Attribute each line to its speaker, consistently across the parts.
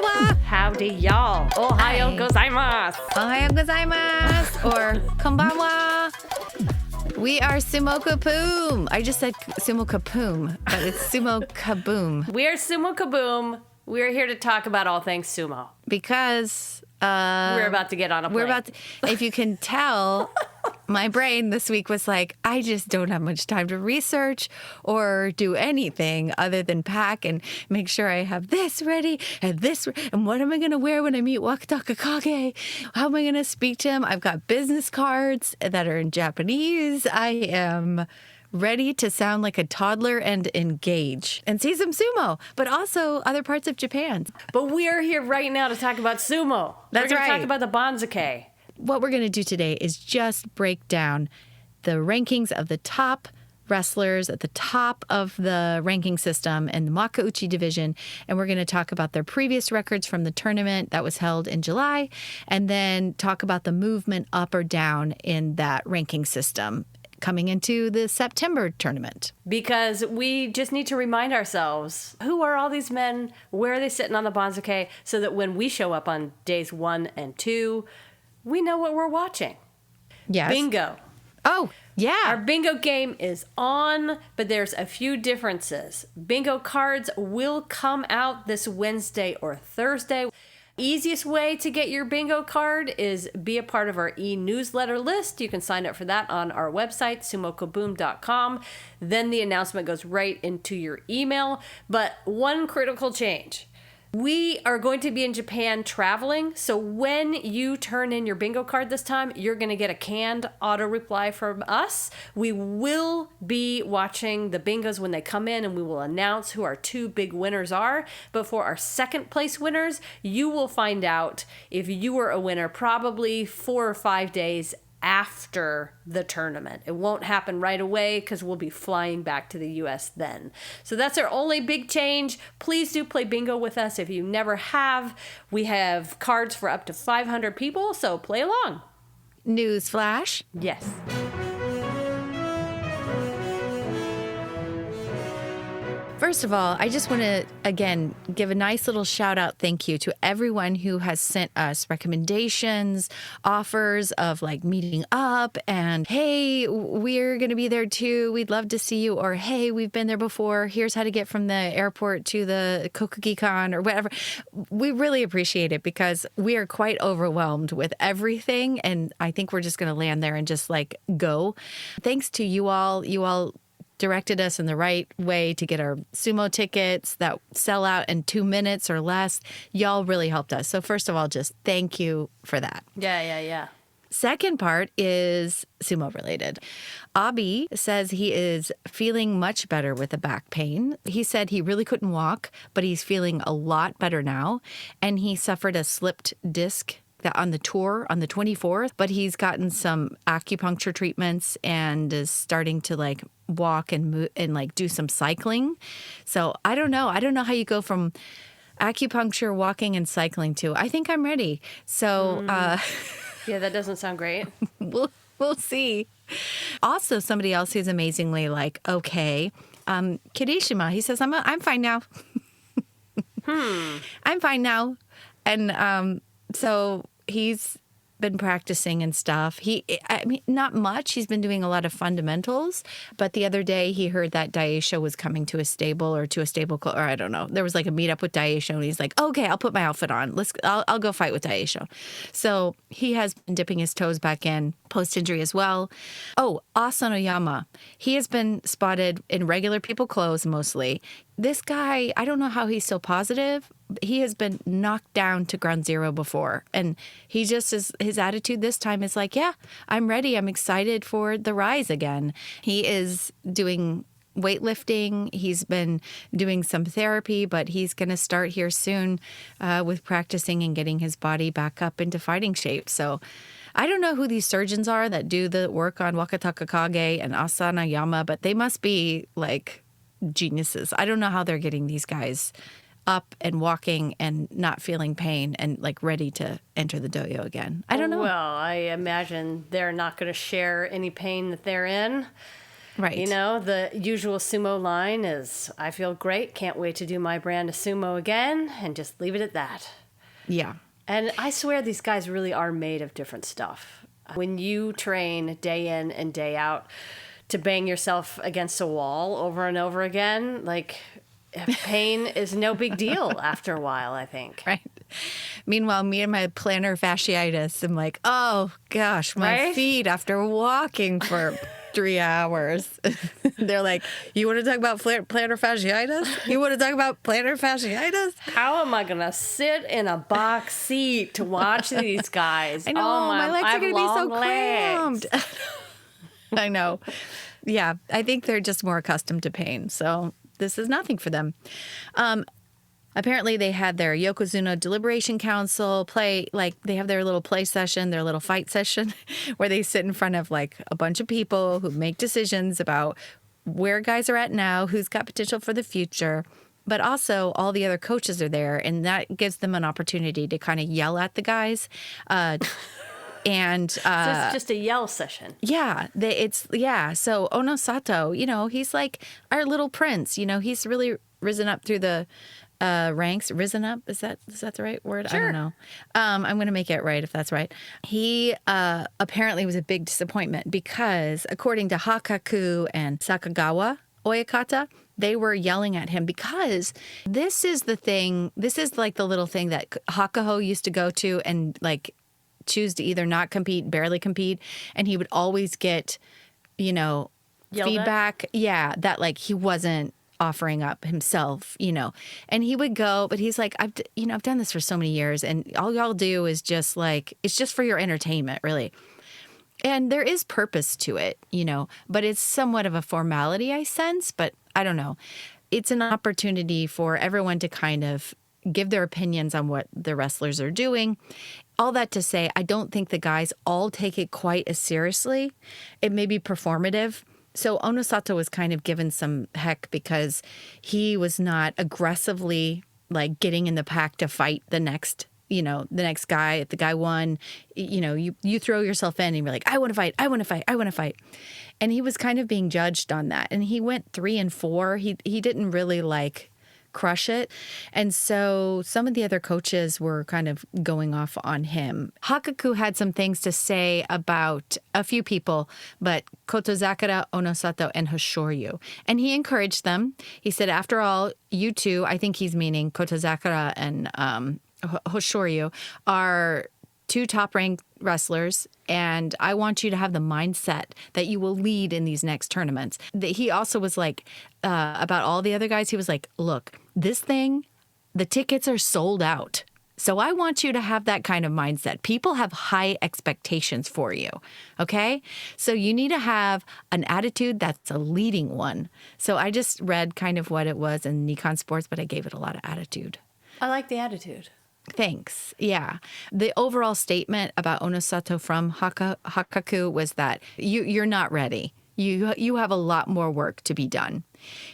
Speaker 1: Konnichiwa.
Speaker 2: Howdy, y'all. Ohayo gozaimasu.
Speaker 1: Ohayo gozaimasu. Or konbanwa. We are Sumo Kaboom. I just said Sumo Kaboom, but it's Sumo Kaboom.
Speaker 2: We are Sumo Kaboom. We're here to talk about all things sumo.
Speaker 1: Because
Speaker 2: we're about to get on a plane.
Speaker 1: If you can tell, my brain this week was like, I just don't have much time to research or do anything other than pack and make sure I have this ready and this. And what am I going to wear when I meet Wakataka Kage? How am I going to speak to him? I've got business cards that are in Japanese. I am ready to sound like a toddler and engage and see some sumo, but also other parts of Japan.
Speaker 2: But we are here right now to talk about sumo.
Speaker 1: That's
Speaker 2: we're
Speaker 1: right.
Speaker 2: We're going to talk about the Banzuke.
Speaker 1: What we're going to do today is just break down the rankings of the top wrestlers at the top of the ranking system in the Makuuchi division. And we're going to talk about their previous records from the tournament that was held in July, and then talk about the movement up or down in that ranking system coming into the September tournament.
Speaker 2: Because we just need to remind ourselves, who are all these men? Where are they sitting on the Banzuke? So that when we show up on days 1 and 2, we know what we're watching.
Speaker 1: Yes.
Speaker 2: Bingo.
Speaker 1: Oh, yeah.
Speaker 2: Our bingo game is on, but there's a few differences. Bingo cards will come out this Wednesday or Thursday. Easiest way to get your bingo card is be a part of our e-newsletter list. You can sign up for that on our website, sumokaboom.com. Then the announcement goes right into your email. But one critical change. We are going to be in Japan traveling, so when you turn in your bingo card this time, you're going to get a canned auto reply from us. We will be watching the bingos when they come in, and we will announce who our 2 big winners are. But for our second place winners, you will find out if you were a winner probably 4 or 5 days after the tournament. It won't happen right away because we'll be flying back to the U.S. then. So that's our only big change. Please do play bingo with us if you never have. We have cards for up to 500 people, so play along.
Speaker 1: News flash.
Speaker 2: Yes.
Speaker 1: First of all, I just want to, again, give a nice little shout out thank you to everyone who has sent us recommendations, offers of like meeting up and, hey, we're going to be there too. We'd love to see you. Or, hey, we've been there before. Here's how to get from the airport to the Kokugi-Con or whatever. We really appreciate it because we are quite overwhelmed with everything. And I think we're just going to land there and just like go. Thanks to you all. You all directed us in the right way to get our sumo tickets that sell out in 2 minutes or less. Y'all really helped us. So first of all, just thank you for that.
Speaker 2: Yeah.
Speaker 1: Second part is sumo related. Abi says he is feeling much better with the back pain. He said he really couldn't walk, but he's feeling a lot better now. And he suffered a slipped disc on the tour on the 24th, but he's gotten some acupuncture treatments and is starting to like walk and move and like do some cycling. So I don't know how you go from acupuncture, walking, and cycling to I think I'm ready. So
Speaker 2: yeah, that doesn't sound great.
Speaker 1: we'll see. Also, somebody else who's amazingly like okay, Kirishima. He says I'm fine now. I'm fine now, and so he's been practicing and stuff. I mean, not much. He's been doing a lot of fundamentals. But the other day he heard that Daisho was coming to a stable or or I don't know. There was like a meetup with Daisho and he's like, okay, I'll put my outfit on. I'll go fight with Daisho. So he has been dipping his toes back in post-injury as well. Oh, Asanoyama. He has been spotted in regular people clothes mostly. This guy, I don't know how he's so positive. He has been knocked down to ground zero before. And he just is, his attitude this time is like, yeah, I'm ready. I'm excited for the rise again. He is doing weightlifting. He's been doing some therapy, but he's going to start here soon with practicing and getting his body back up into fighting shape. So I don't know who these surgeons are that do the work on Wakataka Kage and Asanoyama, but they must be like geniuses. I don't know how they're getting these guys up and walking and not feeling pain and like ready to enter the dojo again. I don't know.
Speaker 2: Well, I imagine they're not going to share any pain that they're in.
Speaker 1: Right.
Speaker 2: The usual sumo line is, I feel great, can't wait to do my brand of sumo again, and just leave it at that.
Speaker 1: Yeah.
Speaker 2: And I swear these guys really are made of different stuff. When you train day in and day out to bang yourself against a wall over and over again, like, pain is no big deal after a while, I think.
Speaker 1: Right. Meanwhile, me and my plantar fasciitis, I'm like, oh gosh, my
Speaker 2: Right?
Speaker 1: feet after walking for 3 hours. They're like, you want to talk about plantar fasciitis? You want to talk about plantar fasciitis?
Speaker 2: How am I going to sit in a box seat to watch these guys?
Speaker 1: I know, my legs are going to be so cramped. I know. Yeah, I think they're just more accustomed to pain. So this is nothing for them. Apparently, they had their Yokozuna Deliberation Council play, like they have their little play session, their little fight session, where they sit in front of like a bunch of people who make decisions about where guys are at now, who's got potential for the future. But also, all the other coaches are there, and that gives them an opportunity to kind of yell at the guys. And
Speaker 2: So it's just a yell session.
Speaker 1: yeah, So Onosato, he's like our little prince. He's really risen up through the ranks. Risen up, is that the right word?
Speaker 2: Sure.
Speaker 1: I don't know. I'm going to make it right if that's right. He apparently was a big disappointment because according to Hakaku and Sakagawa Oyakata, they were yelling at him because this is like the little thing that Hakaho used to go to and like choose to either not compete, barely compete, and he would always get,
Speaker 2: Yelled
Speaker 1: feedback. Yeah, that like he wasn't offering up himself, and he would go, but he's like, I've done this for so many years, and all y'all do is just like, it's just for your entertainment, really. And there is purpose to it, but it's somewhat of a formality, I sense, but I don't know. It's an opportunity for everyone to kind of give their opinions on what the wrestlers are doing. All that to say, I don't think the guys all take it quite as seriously. It may be performative. So Onosato was kind of given some heck because he was not aggressively like getting in the pack to fight the next guy. If the guy won, you throw yourself in and you're like, I want to fight, I want to fight, I want to fight. And he was kind of being judged on that. And he went 3 and 4. He didn't really like crush it. And so some of the other coaches were kind of going off on him. Hakaku had some things to say about a few people, but Kotozakura, Onosato, and Hoshoryu. And he encouraged them. He said, after all, you two, I think he's meaning Kotozakura and Hoshoryu, are 2 top-ranked wrestlers, and I want you to have the mindset that you will lead in these next tournaments. He also was like, about all the other guys, he was like, look, this thing, the tickets are sold out. So I want you to have that kind of mindset. People have high expectations for you, okay? So you need to have an attitude that's a leading one. So I just read kind of what it was in Nikon Sports, but I gave it a lot of attitude.
Speaker 2: I like the attitude.
Speaker 1: Thanks. Yeah. The overall statement about Onosato from Hakaku was that you're not ready. You have a lot more work to be done.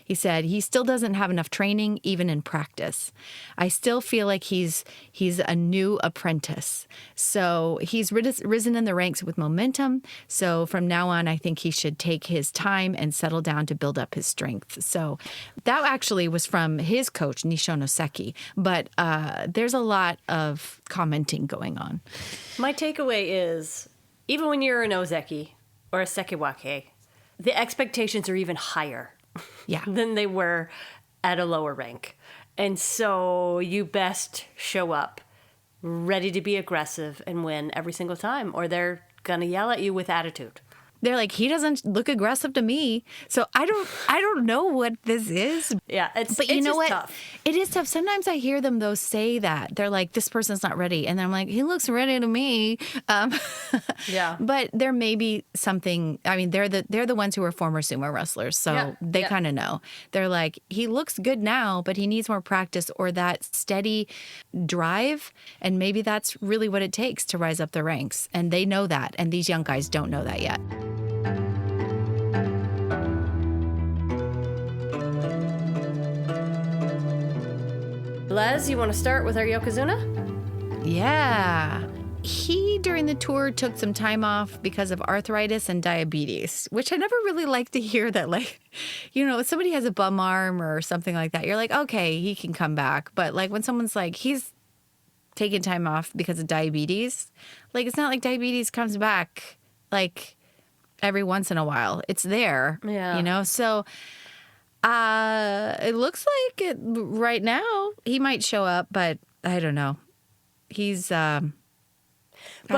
Speaker 1: He said he still doesn't have enough training, even in practice. I still feel like he's a new apprentice. So he's risen in the ranks with momentum. So from now on, I think he should take his time and settle down to build up his strength. So that actually was from his coach, Nishono Seki. But there's a lot of commenting going on.
Speaker 2: My takeaway is, even when you're an Ozeki or a Sekiwake, the expectations are even higher than they were at a lower rank. And so you best show up ready to be aggressive and win every single time, or they're going to yell at you with attitude.
Speaker 1: They're like, he doesn't look aggressive to me. So I don't know what this is.
Speaker 2: Yeah,
Speaker 1: but you know what?
Speaker 2: Tough.
Speaker 1: It is tough. Sometimes I hear them though say that. They're like, this person's not ready. And I'm like, he looks ready to me.
Speaker 2: Yeah.
Speaker 1: But there may be something. I mean, they're the ones who are former sumo wrestlers. So they kind of know. They're like, he looks good now, but he needs more practice or that steady drive. And maybe that's really what it takes to rise up the ranks. And they know that. And these young guys don't know that yet.
Speaker 2: Les, you want to start with our Yokozuna?
Speaker 1: Yeah. he, during the tour, took some time off because of arthritis and diabetes, which I never really like to hear that, like, if somebody has a bum arm or something like that, you're like, okay, he can come back. But like when someone's like, he's taking time off because of diabetes, like, it's not like diabetes comes back like every once in a while. It's there, So it looks like right now he might show up, but I don't know. He's, I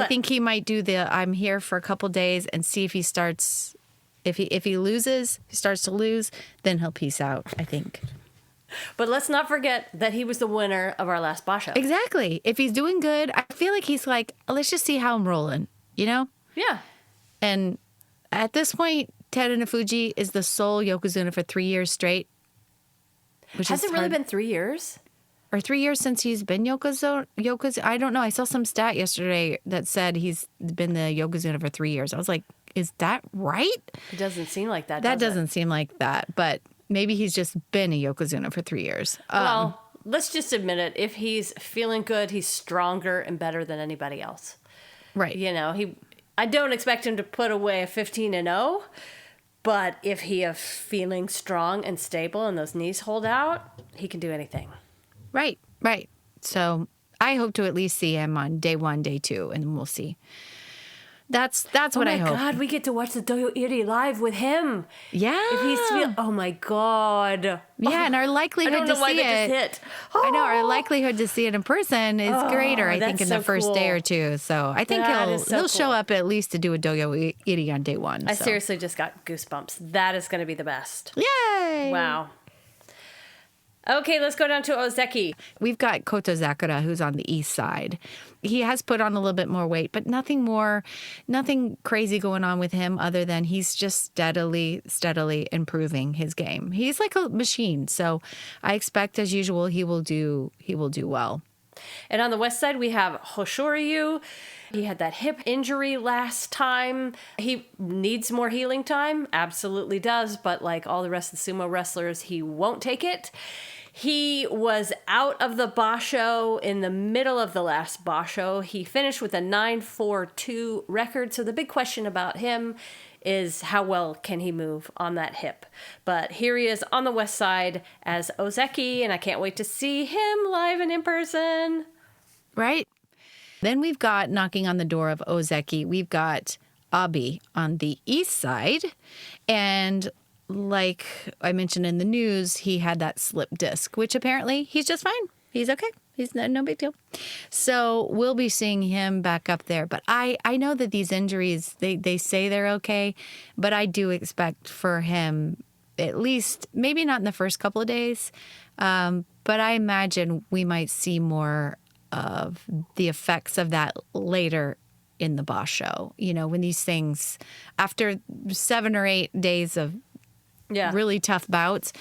Speaker 1: think he might do I'm here for a couple days and see if he starts, if he loses, he starts to lose, then he'll peace out, I think.
Speaker 2: But let's not forget that he was the winner of our last Basho.
Speaker 1: Exactly. If he's doing good, I feel like he's like, let's just see how I'm rolling,
Speaker 2: Yeah.
Speaker 1: And at this point, Ted Inafuji is the sole Yokozuna for 3 years straight.
Speaker 2: Has it really been 3 years?
Speaker 1: Or 3 years since he's been Yokozuna? I don't know. I saw some stat yesterday that said he's been the Yokozuna for 3 years. I was like, is that right?
Speaker 2: It doesn't seem like that,
Speaker 1: That doesn't seem like that. But maybe he's just been a Yokozuna for 3 years.
Speaker 2: Well, let's just admit it. If he's feeling good, he's stronger and better than anybody else.
Speaker 1: Right.
Speaker 2: I don't expect him to put away a 15-0, but if he is feeling strong and stable and those knees hold out, he can do anything.
Speaker 1: Right. So I hope to at least see him on day 1, day 2, and we'll see. That's what I hope.
Speaker 2: Oh my God, we get to watch the Doyo Iri live with him.
Speaker 1: Yeah.
Speaker 2: If he's oh my God.
Speaker 1: Yeah, and our likelihood to see it.
Speaker 2: Just hit.
Speaker 1: I know our likelihood to see it in person is greater. I think in the first day or two. So I think he'll show up at least to do a Doyo Iri on day 1.
Speaker 2: I seriously just got goosebumps. That is going to be the best.
Speaker 1: Yay!
Speaker 2: Wow. Okay, let's go down to Ozeki.
Speaker 1: We've got Koto Zakura, who's on the east side. He has put on a little bit more weight, but nothing crazy going on with him other than he's just steadily improving his game. He's like a machine, so I expect, as usual, he will do well.
Speaker 2: And on the west side, we have Hoshoryu. He had that hip injury last time. He needs more healing time, absolutely does, but like all the rest of the sumo wrestlers, he won't take it. He was out of the Basho in the middle of the last Basho. He finished with a 9.42 record, so the big question about him is how well can he move on that hip. But here he is on the west side as Ozeki, and I can't wait to see him live and in person.
Speaker 1: Right? Then we've got, knocking on the door of Ozeki, we've got Abi on the east side. And like I mentioned in the news, he had that slip disc, which apparently he's just fine. He's okay. He's no big deal. So we'll be seeing him back up there. But I know that these injuries, they say they're okay, but I do expect for him, at least, maybe not in the first couple of days, but I imagine we might see more of the effects of that later in the Basho. When these things, after 7 or 8 days of really tough bouts,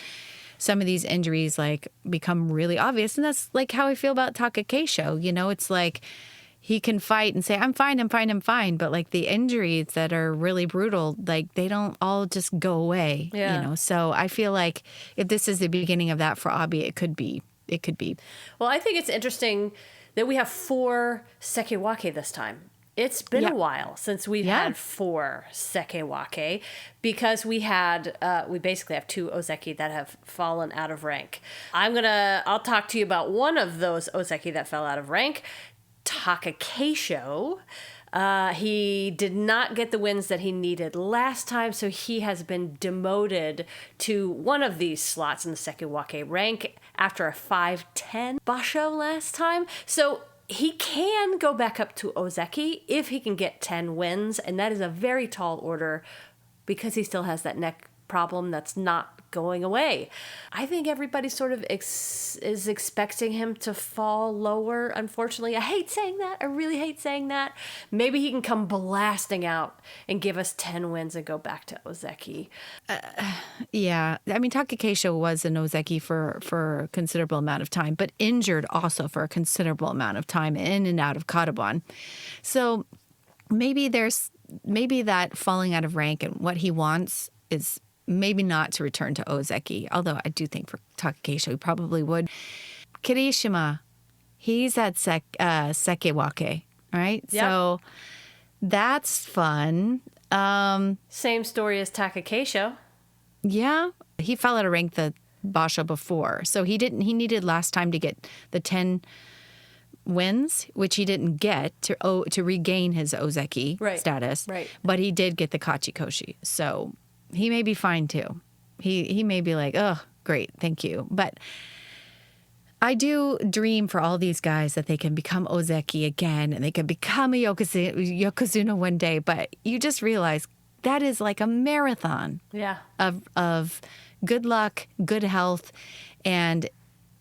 Speaker 1: some of these injuries like become really obvious. And that's like how I feel about Takakeisho. It's like he can fight and say, I'm fine. But like the injuries that are really brutal, like they don't all just go away, So I feel like if this is the beginning of that for Abi, it could be.
Speaker 2: Well, I think it's interesting that we have 4 Sekewake this time. It's been a while since we've had 4 Sekewake, because we basically have 2 Ozeki that have fallen out of rank. I'll talk to you about one of those Ozeki that fell out of rank, Takakeisho. He did not get the wins that he needed last time, so he has been demoted to one of these slots in the Sekewake rank after a 5-10 Basho last time. So he can go back up to Ozeki if he can get 10 wins, and that is a very tall order because he still has that neck problem that's not going away. I think everybody sort of is expecting him to fall lower, unfortunately. I hate saying that. I really hate saying that. Maybe he can come blasting out and give us 10 wins and go back to Ozeki.
Speaker 1: Yeah. I mean, Takakeisho was an Ozeki for a considerable amount of time, but injured also for a considerable amount of time in and out of Kadoban. So maybe that falling out of rank and what he wants is maybe not to return to Ozeki, although I do think for Takakeisho he probably would. Kirishima, he's at Sekewake. right?
Speaker 2: Yep.
Speaker 1: So that's fun.
Speaker 2: Same story as Takakeisho.
Speaker 1: Yeah, he fell out of rank the Basho before, so he needed last time to get the 10 wins, which he didn't get to regain his Ozeki status.
Speaker 2: Right.
Speaker 1: But he did get the Kachikoshi, so he may be fine too. He may be like, oh, great, thank you. But I do dream for all these guys that they can become Ozeki again and they can become a Yokozuna one day. But you just realize that is like a marathon
Speaker 2: Yeah.
Speaker 1: of good luck, good health, and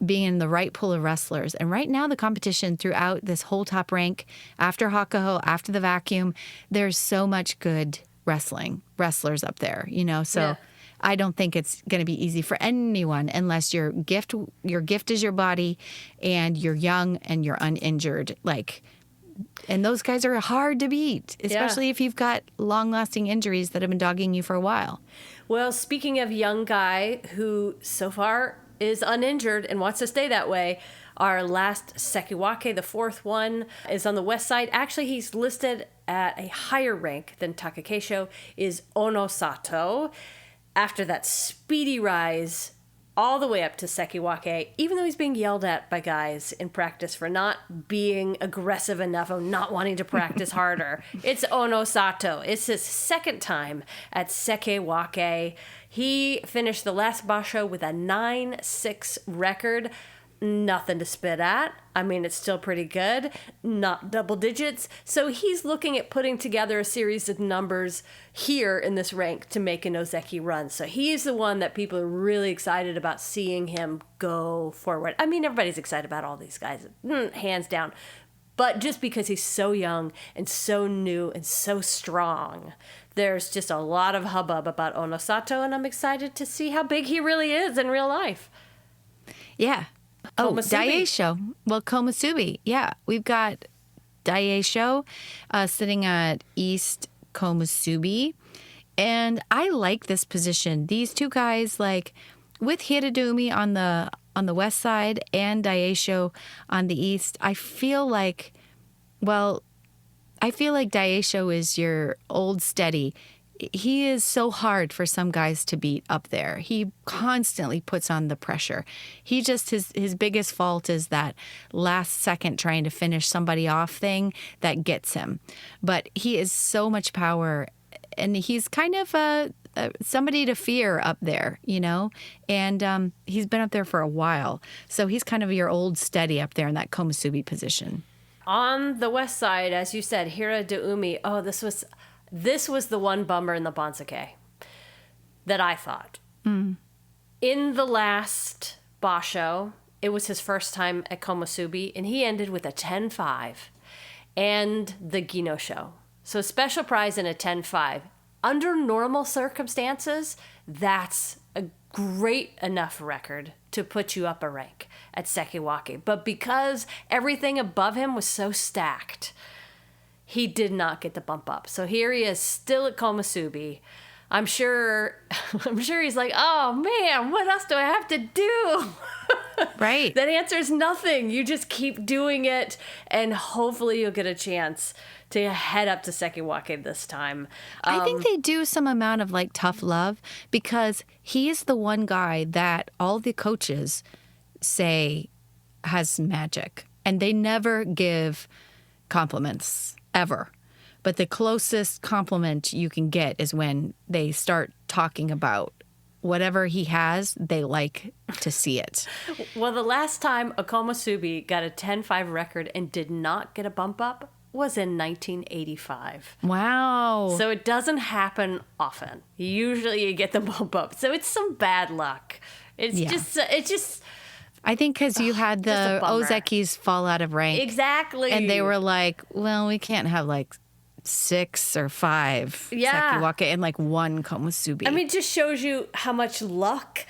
Speaker 1: being in the right pool of wrestlers. And right now, the competition throughout this whole top rank, after Hakuho, after the vacuum, there's so much good wrestlers up there, So
Speaker 2: Yeah.
Speaker 1: I don't think it's going to be easy for anyone unless your gift is your body and you're young and you're uninjured. And those guys are hard to beat, especially if you've got long-lasting injuries that have been dogging you for a while.
Speaker 2: Well, speaking of young guy who so far is uninjured and wants to stay that way, our last Sekiwake, the fourth one, is on the west side. Actually, he's listed at a higher rank than Takakeisho, is Onosato. After that speedy rise all the way up to Sekiwake, even though he's being yelled at by guys in practice for not being aggressive enough or not wanting to practice harder. It's Onosato. It's his second time at Sekiwake. He finished the last Basho with a 9-6 record. Nothing to spit at. I mean, it's still pretty good. Not double digits. So he's looking at putting together a series of numbers here in this rank to make an Ozeki run. So he's the one that people are really excited about seeing him go forward. I mean, everybody's excited about all these guys, hands down. But just because he's so young and so new and so strong, there's just a lot of hubbub about Onosato, and I'm excited to see how big he really is in real life.
Speaker 1: Yeah.
Speaker 2: Komusubi.
Speaker 1: Daieisho. Well, Komusubi. Yeah. We've got Daieisho sitting at East Komusubi. And I like this position. These two guys, with Hiradumi on the west side and Daieisho on the east, I feel like Daieisho is your old steady. He is so hard for some guys to beat up there. He constantly puts on the pressure. He just, his biggest fault is that last second trying to finish somebody off thing that gets him. But he is so much power, and he's kind of somebody to fear up there, And he's been up there for a while. So he's kind of your old steady up there in that Komusubi position.
Speaker 2: On the west side, as you said, Hira de Umi. Oh, this was the one bummer in the Banzuke that I thought. In the last Basho, it was his first time at Komusubi, and he ended with a 10-5 and the Gino show. So special prize and a 10-5. Under normal circumstances, that's a great enough record to put you up a rank at Sekiwake. But because everything above him was so stacked, he did not get the bump up. So here he is still at Komusubi. I'm sure he's like, oh man, what else do I have to do?
Speaker 1: Right.
Speaker 2: That answer is nothing. You just keep doing it, and hopefully you'll get a chance to head up to Sekiwake this time.
Speaker 1: I think they do some amount of tough love, because he is the one guy that all the coaches say has magic, and they never give compliments ever. But the closest compliment you can get is when they start talking about whatever he has, they like to see it.
Speaker 2: Well, the last time a Komusubi got a 10-5 record and did not get a bump up was in 1985.
Speaker 1: Wow.
Speaker 2: So it doesn't happen often. Usually you get the bump up. So it's some bad luck. It's just
Speaker 1: I think because you had the Ozekis fall out of rank.
Speaker 2: Exactly.
Speaker 1: And they were like, well, we can't have 6 or 5 Sekiwake and one Komusubi.
Speaker 2: I mean, it just shows you how much luck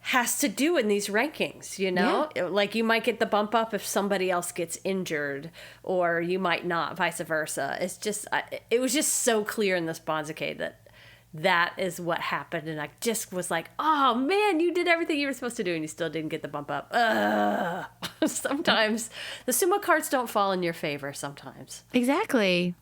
Speaker 2: has to do in these rankings, Yeah. You might get the bump up if somebody else gets injured, or you might not, vice versa. It's just, it was just so clear in this Banzuke that that is what happened. And I just was like, oh man, you did everything you were supposed to do and you still didn't get the bump up. Ugh. Sometimes the sumo cards don't fall in your favor sometimes.
Speaker 1: Exactly.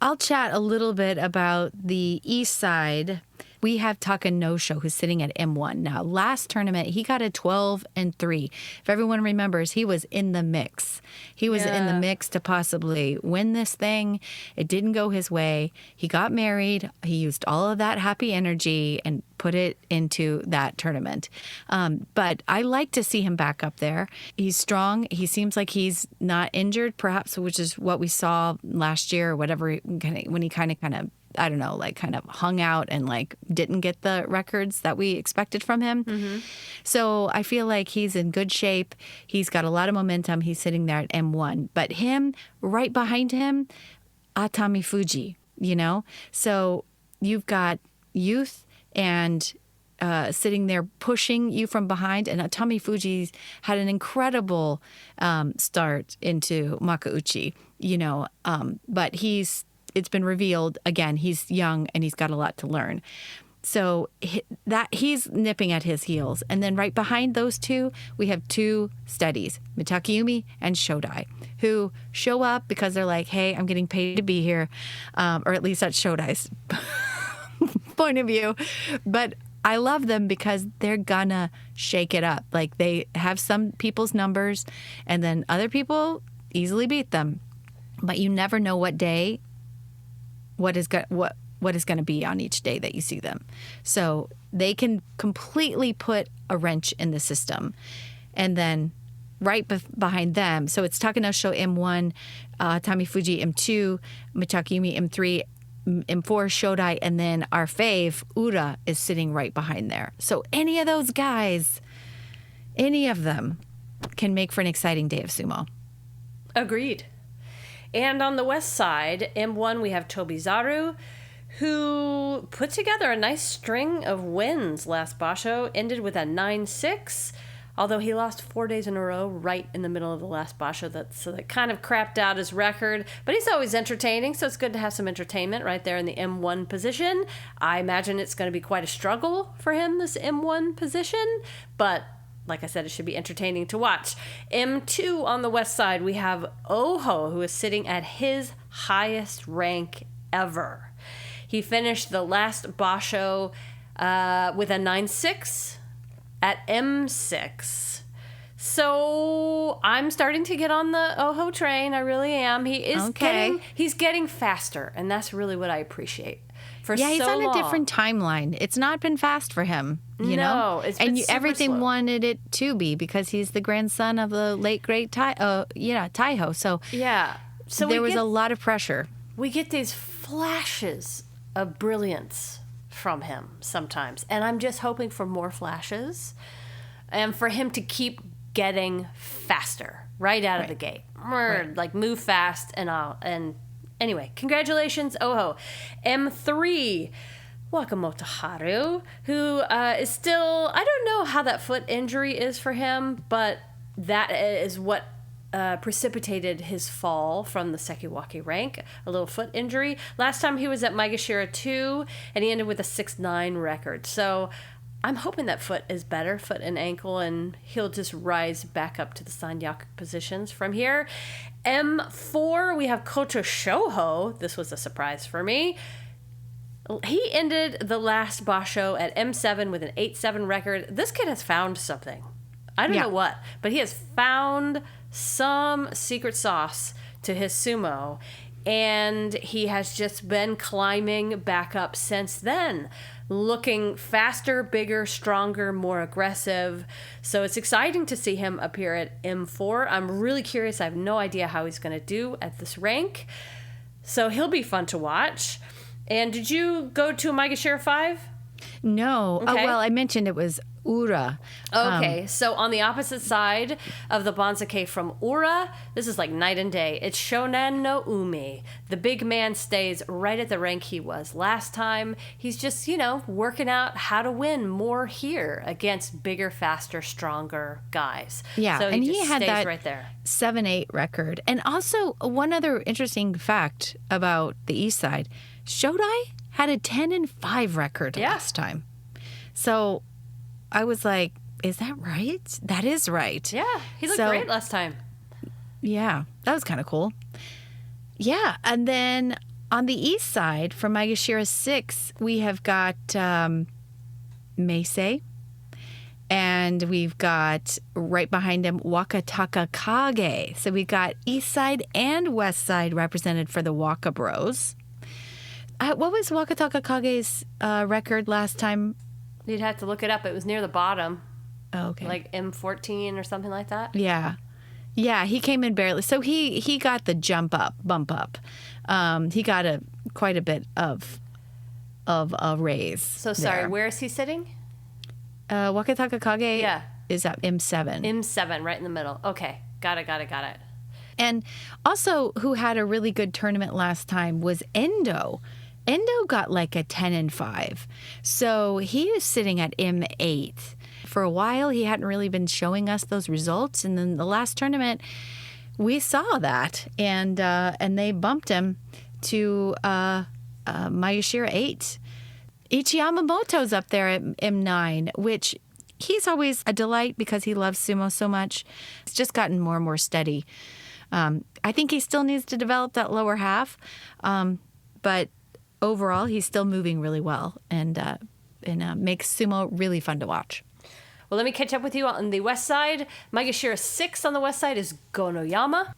Speaker 1: I'll chat a little bit about the east side. We have Taka No-Show, who's sitting at M1. Now, last tournament, he got a 12-3. If everyone remembers, he was in the mix. He was in the mix to possibly win this thing. It didn't go his way. He got married. He used all of that happy energy and put it into that tournament. But I like to see him back up there. He's strong. He seems like he's not injured, perhaps, which is what we saw last year or whatever, when he kind of I don't know, like kind of hung out and like didn't get the records that we expected from him. Mm-hmm. So I feel like he's in good shape. He's got a lot of momentum. He's sitting there at M1. But him, right behind him, Atami Fuji, you know? So you've got youth and sitting there pushing you from behind. And Atami Fuji's had an incredible start into Makauchi, you know, but it's been revealed, again, he's young and he's got a lot to learn. So that he's nipping at his heels. And then right behind those two, we have two steadies, Mitakeumi and Shodai, who show up because they're like, hey, I'm getting paid to be here. Or at least that's Shodai's point of view. But I love them because they're gonna shake it up. Like, they have some people's numbers and then other people easily beat them. But you never know what day what is going to be on each day that you see them. So they can completely put a wrench in the system. And then right behind them, so it's Taka-no-Sho M1, Atami Fuji M2, Mitakeumi M3, M4 Shodai, and then our fave, Ura, is sitting right behind there. So any of those guys, any of them can make for an exciting day of sumo.
Speaker 2: Agreed. And on the west side, M1, we have Tobizaru, who put together a nice string of wins last basho, ended with a 9-6, although he lost 4 days in a row right in the middle of the last basho. So that kind of crapped out his record. But he's always entertaining, so it's good to have some entertainment right there in the M1 position. I imagine it's going to be quite a struggle for him, this M1 position, but like I said, it should be entertaining to watch. M2 on the west side, we have Oho, who is sitting at his highest rank ever. He finished the last basho with a 9-6 at M6. So I'm starting to get on the Oho train. I really am. He is he's getting faster, and that's really what I appreciate.
Speaker 1: He's on a different timeline. It's not been fast for him, you know?
Speaker 2: It's been
Speaker 1: everything
Speaker 2: slow.
Speaker 1: Wanted it to be because he's the grandson of the late great Taiho. So
Speaker 2: so
Speaker 1: there was a lot of pressure.
Speaker 2: We get these flashes of brilliance from him sometimes, and I'm just hoping for more flashes and for him to keep getting faster right out of the gate. Like move fast and anyway, congratulations, Oho. M3, Wakamoto Haru, who is still, I don't know how that foot injury is for him, but that is what precipitated his fall from the Sekiwake rank, a little foot injury. Last time he was at Maegashira 2, and he ended with a 6-9 record. So I'm hoping that foot is better, foot and ankle, and he'll just rise back up to the Sanyaku positions from here. M4, we have Koto Shoho. This was a surprise for me. He ended the last basho at M7 with an 8-7 record. This kid has found something. I don't know what, but he has found some secret sauce to his sumo, and he has just been climbing back up since then, looking faster, bigger, stronger, more aggressive. So it's exciting to see him appear at M4. I'm really curious. I have no idea how he's going to do at this rank. So he'll be fun to watch. And did you go to Maegashira 5?
Speaker 1: No.
Speaker 2: Okay.
Speaker 1: Oh, well, I mentioned it was Ura.
Speaker 2: Okay, so on the opposite side of the Banzuke from Ura, this is like night and day. It's Shonan no Umi. The big man stays right at the rank he was last time. He's just, working out how to win more here against bigger, faster, stronger guys.
Speaker 1: Yeah,
Speaker 2: so
Speaker 1: and
Speaker 2: he
Speaker 1: had
Speaker 2: stays
Speaker 1: that
Speaker 2: right there.
Speaker 1: 7-8 record. And also, one other interesting fact about the East Side, Shodai had a 10-5 record last time. So I was like, is that right? That is right.
Speaker 2: Yeah, he looked great last time.
Speaker 1: Yeah, that was kind of cool. Yeah, and then on the east side, from Maegashira 6, we have got Meisei. And we've got right behind him Wakataka Kage. So we got east side and west side represented for the Waka Bros. What was Wakataka Kage's record last time?
Speaker 2: You'd have to look it up. It was near the bottom.
Speaker 1: Oh, okay.
Speaker 2: Like M14 or something like that.
Speaker 1: Yeah. Yeah, he came in barely. So he got the bump up. He got quite a bit of a raise.
Speaker 2: So sorry, where is he sitting?
Speaker 1: Wakataka Kage is at M7.
Speaker 2: M7, right in the middle. Okay, got it.
Speaker 1: And also, who had a really good tournament last time was Endo. Endo got like a 10-5. So he is sitting at M8. For a while, he hadn't really been showing us those results. And then the last tournament, we saw that. And they bumped him to Maegashira 8. Ichi Yamamoto's up there at M9, which he's always a delight because he loves sumo so much. It's just gotten more and more steady. I think he still needs to develop that lower half, but overall, he's still moving really well and makes sumo really fun to watch.
Speaker 2: Well, let me catch up with you on the west side. Maegashira 6 on the west side is Gonoyama.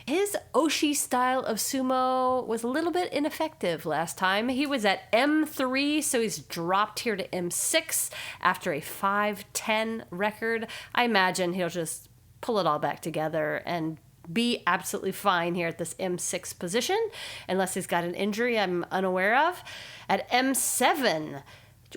Speaker 2: His Oshi style of sumo was a little bit ineffective last time. He was at M3, so he's dropped here to M6 after a 5-10 record. I imagine he'll just pull it all back together and be absolutely fine here at this M6 position, unless he's got an injury I'm unaware of. At M7,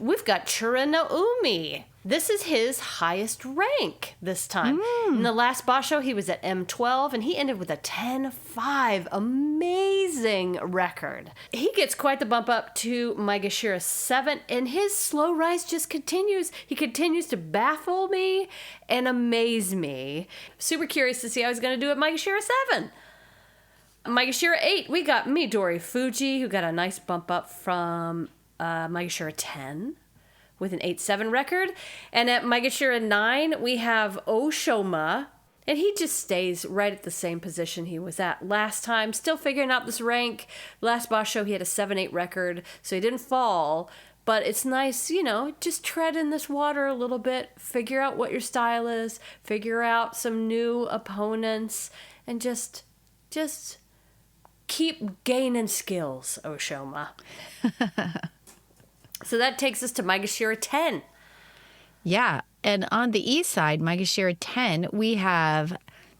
Speaker 2: we've got Churanaumi. This is his highest rank this time. In the last Basho, he was at M12, and he ended with a 10-5. Amazing record. He gets quite the bump up to Maegashira 7, and his slow rise just continues. He continues to baffle me and amaze me. Super curious to see how he's going to do at Maegashira 7. Maegashira 8, we got Midori Fuji, who got a nice bump up from Maegashira 10. With an 8-7 record. And at Maegashira 9, we have Oshoma, and he just stays right at the same position he was at last time, still figuring out this rank. Last Basho, he had a 7-8 record, so he didn't fall. But it's nice, just tread in this water a little bit, figure out what your style is, figure out some new opponents, and just keep gaining skills, Oshoma. So that takes us to Maegashira 10.
Speaker 1: Yeah. And on the east side, Maegashira 10, we have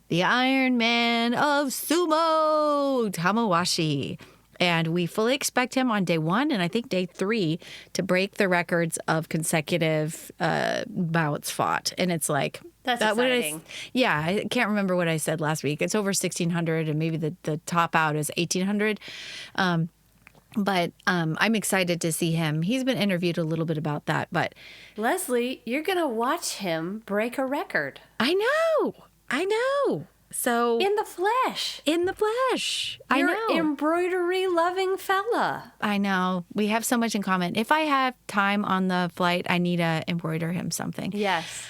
Speaker 1: the Iron Man of Sumo, Tamawashi. And we fully expect him on day 1 and I think day 3 to break the records of consecutive bouts fought. And it's like...
Speaker 2: That's exciting.
Speaker 1: I can't remember what I said last week. It's over 1,600 and maybe the top out is 1,800. But I'm excited to see him. He's been interviewed a little bit about that. But
Speaker 2: Leslie, you're going to watch him break a record.
Speaker 1: I know. So
Speaker 2: In the flesh.
Speaker 1: I know.
Speaker 2: You're embroidery-loving fella.
Speaker 1: I know. We have so much in common. If I have time on the flight, I need to embroider him something.
Speaker 2: Yes.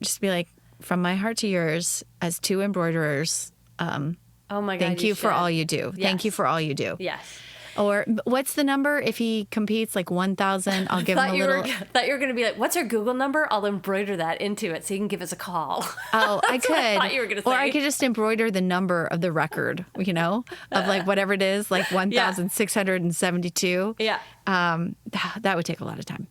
Speaker 1: Just be like, from my heart to yours, as 2 embroiderers,
Speaker 2: Oh my God.
Speaker 1: thank you for all you do.
Speaker 2: Yes.
Speaker 1: Thank you for all you do.
Speaker 2: Yes.
Speaker 1: Or what's the number if he competes, like 1,000? I'll give him a little.
Speaker 2: Thought you were going to be like, what's our Google number? I'll embroider that into it so you can give us a call.
Speaker 1: Oh, I could.
Speaker 2: I thought you were going to say.
Speaker 1: Or I could just embroider the number of the record, of like whatever it is, like 1,672.
Speaker 2: Yeah.
Speaker 1: That would take a lot of time.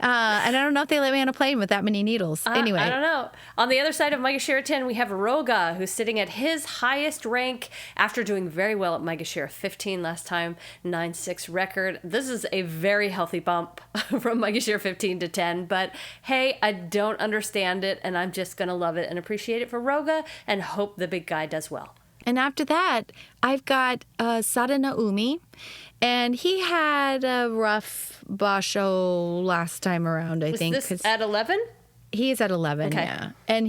Speaker 1: And I don't know if they let me on a plane with that many needles. Anyway.
Speaker 2: I don't know. On the other side of Maegashira 10, we have Roga, who's sitting at his highest rank after doing very well at Maegashira 15 last time, 9-6 record. This is a very healthy bump from Maegashira 15 to 10, but hey, I don't understand it, and I'm just going to love it and appreciate it for Roga and hope the big guy does well.
Speaker 1: And after that, I've got Sadana Umi, and he had a rough basho last time around, I think.
Speaker 2: Was this at 11?
Speaker 1: He's at 11,
Speaker 2: okay.
Speaker 1: Yeah. And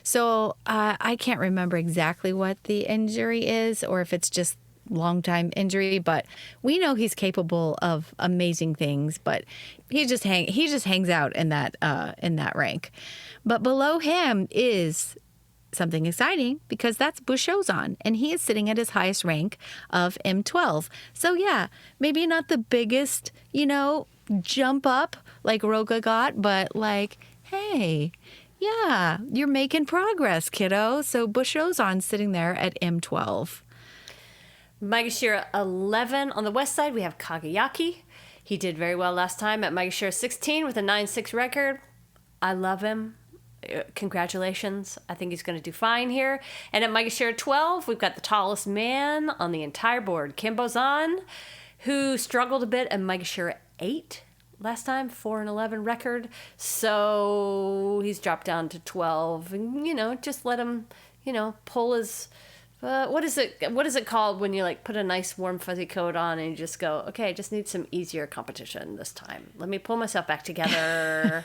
Speaker 1: so I can't remember exactly what the injury is or if it's just long time injury, but we know he's capable of amazing things. But he just hangs out in that rank. But below him is something exciting because that's Bushozan, and he is sitting at his highest rank of M12. So yeah, maybe not the biggest, jump up like Roga got, but like, hey, yeah, you're making progress, kiddo. So Bushozan sitting there at M12.
Speaker 2: Maegashira 11 on the west side, we have Kagayaki. He did very well last time at Maegashira 16 with a 9-6 record. I love him. Congratulations. I think he's going to do fine here. And at Maegashira 12, we've got the tallest man on the entire board, Kimbozan, who struggled a bit at Maegashira 8 last time, 4-11 record. So he's dropped down to 12. And, just let him, pull his... what is it called when you like put a nice warm fuzzy coat on and you just go, okay, I just need some easier competition this time. Let me pull myself back together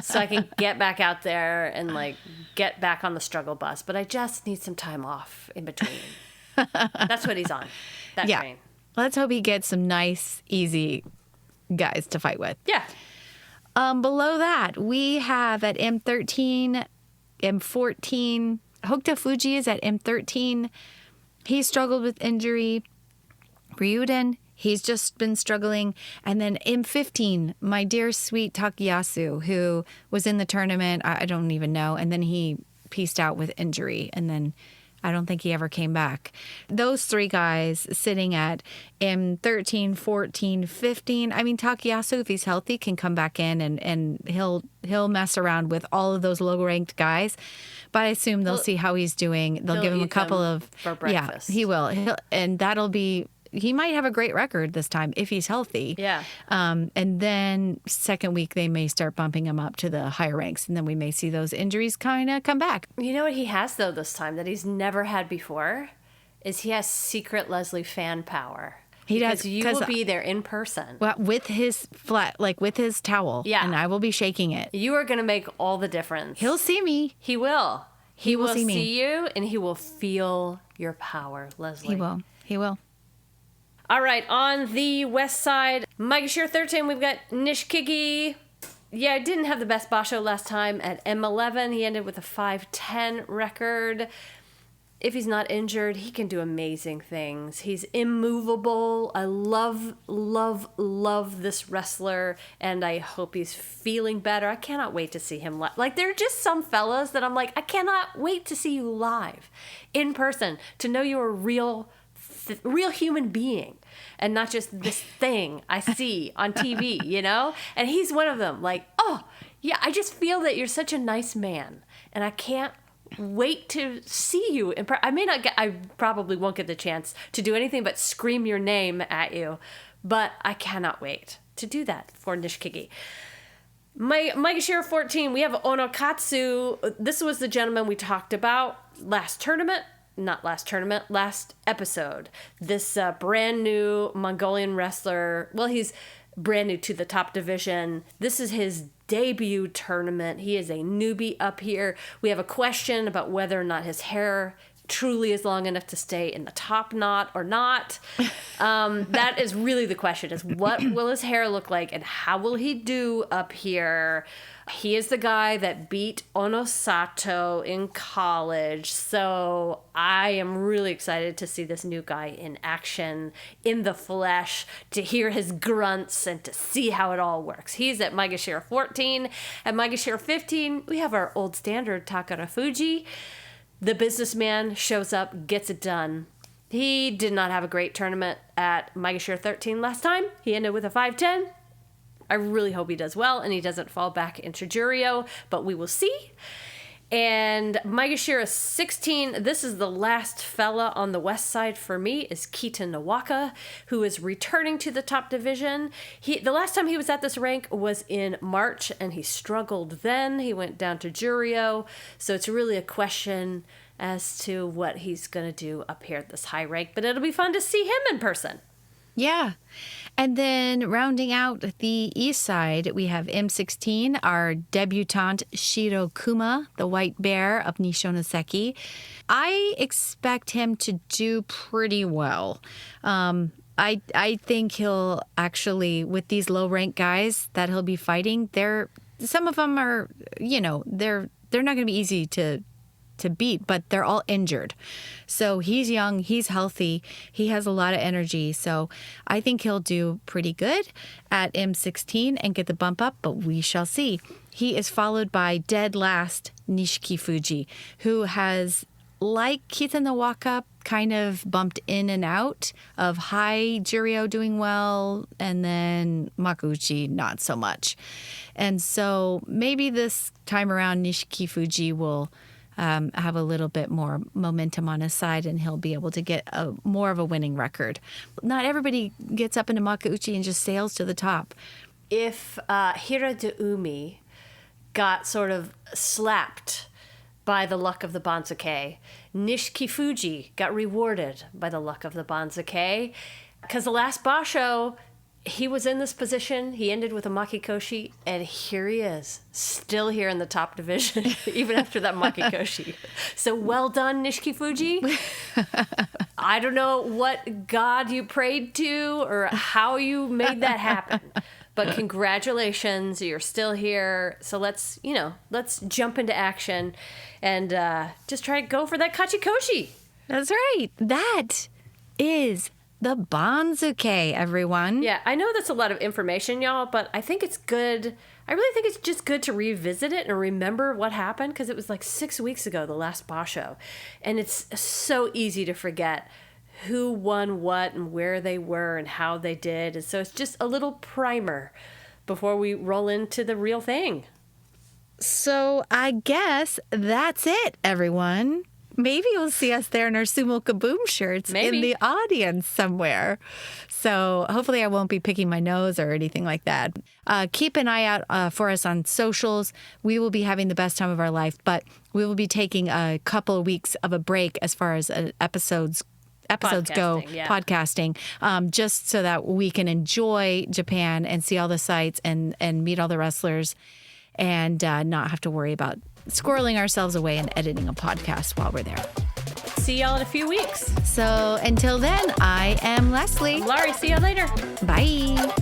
Speaker 2: so I can get back out there and like get back on the struggle bus. But I just need some time off in between. That's what he's on. That train.
Speaker 1: Let's hope he gets some nice, easy guys to fight with.
Speaker 2: Yeah.
Speaker 1: Below that, we have at M13, M14, Hokuto Fuji is at M13. He struggled with injury. Ryuden, he's just been struggling. And then M15, my dear sweet Takayasu, who was in the tournament, I don't even know. And then he pieced out with injury. And then I don't think he ever came back. Those three guys sitting at M13, 14, 15. I mean, Takayasu, if he's healthy, can come back in and he'll mess around with all of those low-ranked guys. But I assume they'll see how he's doing. They'll give him a couple of...
Speaker 2: for breakfast.
Speaker 1: Yeah, he will. And that'll be... He might have a great record this time if he's healthy.
Speaker 2: Yeah.
Speaker 1: And then second week, they may start bumping him up to the higher ranks. And then we may see those injuries kind of come back.
Speaker 2: You know what he has, though, this time that he's never had before? Is he has secret Leslie fan power.
Speaker 1: He
Speaker 2: because
Speaker 1: does.
Speaker 2: you will be there in person.
Speaker 1: Well, with his with his towel.
Speaker 2: Yeah.
Speaker 1: And I will be shaking it.
Speaker 2: You are going to make all the difference.
Speaker 1: He'll see me.
Speaker 2: He will. He will
Speaker 1: see me.
Speaker 2: See you, and he will feel your power, Leslie.
Speaker 1: He will. He will.
Speaker 2: All right, on the west side, Maegashira 13, we've got Nishikigi. Yeah, didn't have the best basho last time at M11. He ended with a 5-10 record. If he's not injured, he can do amazing things. He's immovable. I love, love, love this wrestler, and I hope he's feeling better. I cannot wait to see him live. Like, there are just some fellas that I'm like, I cannot wait to see you live, in person, to know you're a real human being and not just this thing I see on TV, And he's one of them. Like, oh, yeah, I just feel that you're such a nice man, and I can't wait to see you. I probably won't get the chance to do anything but scream your name at you, but I cannot wait to do that for Nishikigi. Maegashira 14, we have Onokatsu. This was the gentleman we talked about last episode. This brand new Mongolian wrestler. Well, he's brand new to the top division. This is his debut tournament. He is a newbie up here. We have a question about whether or not his hair truly is long enough to stay in the top knot or not. That is really the question, is what will his hair look like and how will he do up here? He is the guy that beat Onosato in college, so I am really excited to see this new guy in action, in the flesh, to hear his grunts and to see how it all works. He's at Maegashira 14. At Maegashira 15, we have our old standard Takara Fuji. The businessman shows up, gets it done. He did not have a great tournament at Maegashira 13 last time. He ended with a 5-10. I really hope he does well and he doesn't fall back into Jurio, but we will see. And Maegashira 16, this is the last fella on the west side for me, is Kita Nawaka, who is returning to the top division. The last time he was at this rank was in March, and he struggled then. He went down to Jurio, so it's really a question as to what he's going to do up here at this high rank, but it'll be fun to see him in person.
Speaker 1: Yeah. And then rounding out the east side, we have M16, our debutante Shiro Kuma, the white bear of Nishonoseki. I expect him to do pretty well. I think he'll actually, with these low rank guys that he'll be fighting, some of them are, they're not going to be easy to beat, but they're all injured. So he's young, he's healthy, he has a lot of energy. So I think he'll do pretty good at M16 and get the bump up, but we shall see. He is followed by dead last Nishiki Fuji, who has, like Kita no Waka, kind of bumped in and out of high Juryo doing well and then Makuuchi not so much. And so maybe this time around Nishiki Fuji will have a little bit more momentum on his side and he'll be able to get more of a winning record. Not everybody gets up into Makuuchi and just sails to the top.
Speaker 2: If Hira de Umi got sort of slapped by the luck of the Banzuke, Nishiki Fuji got rewarded by the luck of the Banzuke. Because the last Basho, he was in this position. He ended with a Makikoshi, and here he is, still here in the top division, even after that Makikoshi. So well done, Nishiki Fuji. I don't know what god you prayed to or how you made that happen, but congratulations, you're still here. So let's jump into action and just try to go for that Kachikoshi.
Speaker 1: That's right. That is the Banzuke, everyone.
Speaker 2: Yeah, I know that's a lot of information, y'all, but I think it's good. I really think it's just good to revisit it and remember what happened, because it was like 6 weeks ago, the last Basho. And it's so easy to forget who won what and where they were and how they did. And so it's just a little primer before we roll into the real thing.
Speaker 1: So I guess that's it, everyone. Maybe you'll see us there in our Sumo Kaboom shirts in the audience somewhere. So hopefully I won't be picking my nose or anything like that. Keep an eye out for us on socials. We will be having the best time of our life, but we will be taking a couple of weeks of a break as far as episodes go, podcasting, just so that we can enjoy Japan and see all the sights and meet all the wrestlers and not have to worry about squirreling ourselves away and editing a podcast while we're there.
Speaker 2: See y'all in a few weeks.
Speaker 1: So until then, I am Leslie.
Speaker 2: I'm Laurie. See y'all later.
Speaker 1: Bye.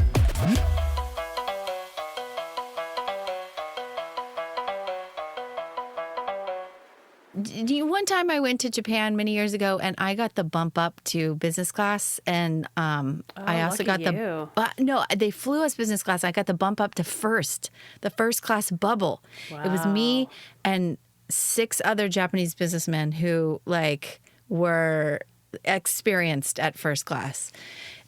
Speaker 1: One time I went to Japan many years ago and I got the bump up to business class, and I also got no, they flew us business class. I got the bump up to the first class bubble. Wow. It was me and 6 other Japanese businessmen who were experienced at first class.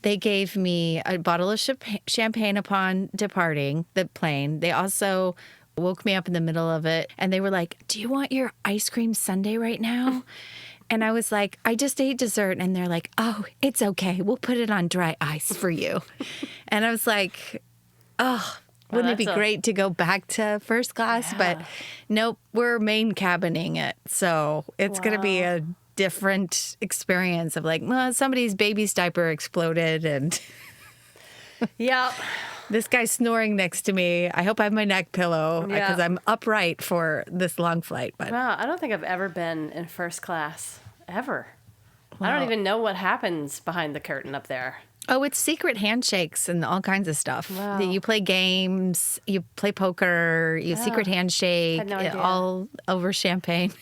Speaker 1: They gave me a bottle of champagne upon departing the plane. They also woke me up in the middle of it and they were like, "Do you want your ice cream sundae right now?" And I was like, "I just ate dessert." And they're like, "Oh, it's okay. We'll put it on dry ice for you." And I was like, "Oh, wouldn't it be great to go back to first class?" Yeah. But nope, we're main cabining it. So it's going to be a different experience of somebody's baby's diaper exploded and
Speaker 2: yeah.
Speaker 1: This guy's snoring next to me. I hope I have my neck pillow because I'm upright for this long flight. But
Speaker 2: wow, I don't think I've ever been in first class, ever. Wow. I don't even know what happens behind the curtain up there.
Speaker 1: Oh, it's secret handshakes and all kinds of stuff. Wow. You play games, you play poker, you secret handshake, all over champagne.